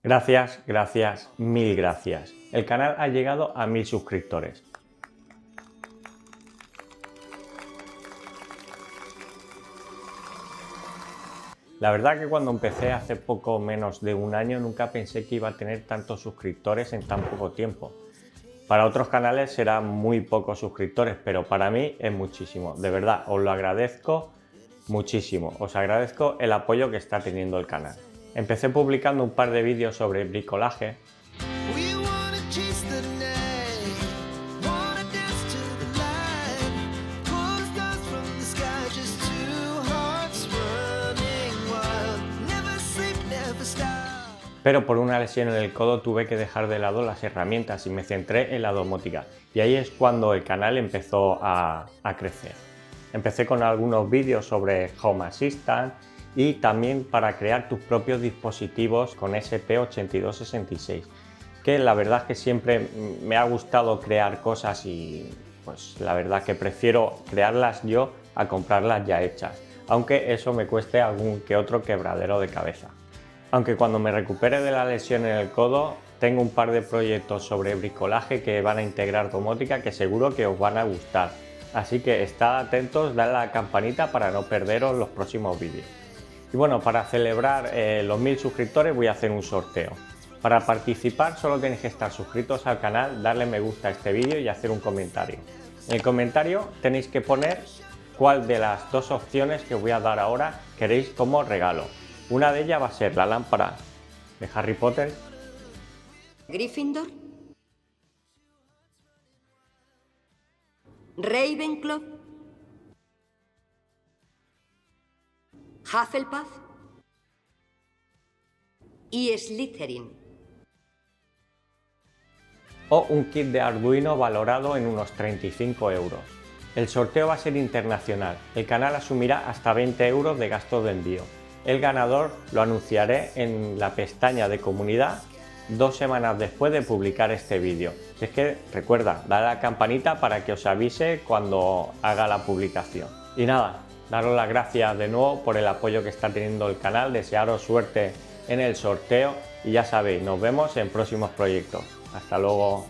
Gracias, gracias, mil gracias. El canal ha llegado a 1000 suscriptores. La verdad que cuando empecé hace poco menos de un año nunca pensé que iba a tener tantos suscriptores en tan poco tiempo. Para otros canales serán muy pocos suscriptores, pero para mí es muchísimo. De verdad, os lo agradezco muchísimo. Os agradezco el apoyo que está teniendo el canal. Empecé publicando un par de vídeos sobre bricolaje. Pero por una lesión en el codo tuve que dejar de lado las herramientas y me centré en la domótica. Y ahí es cuando el canal empezó a crecer. Empecé con algunos vídeos sobre Home Assistant y también para crear tus propios dispositivos con SP8266. Que la verdad es que siempre me ha gustado crear cosas y pues la verdad que prefiero crearlas yo a comprarlas ya hechas. Aunque eso me cueste algún que otro quebradero de cabeza. Aunque cuando me recupere de la lesión en el codo, tengo un par de proyectos sobre bricolaje que van a integrar domótica que seguro que os van a gustar. Así que estad atentos, dale a la campanita para no perderos los próximos vídeos. Y bueno, para celebrar los 1000 suscriptores voy a hacer un sorteo. Para participar solo tenéis que estar suscritos al canal, darle me gusta a este vídeo y hacer un comentario. En el comentario tenéis que poner cuál de las dos opciones que os voy a dar ahora queréis como regalo. Una de ellas va a ser la lámpara de Harry Potter. Gryffindor, Ravenclaw, Hufflepuff y Slytherin. O un kit de Arduino valorado en unos 35 euros. El sorteo va a ser internacional. El canal asumirá hasta 20 euros de gastos de envío. El ganador lo anunciaré en la pestaña de comunidad 2 semanas después de publicar este vídeo. Si es que recuerda, dale a la campanita para que os avise cuando haga la publicación. Y nada, daros las gracias de nuevo por el apoyo que está teniendo el canal, desearos suerte en el sorteo y ya sabéis, nos vemos en próximos proyectos. Hasta luego.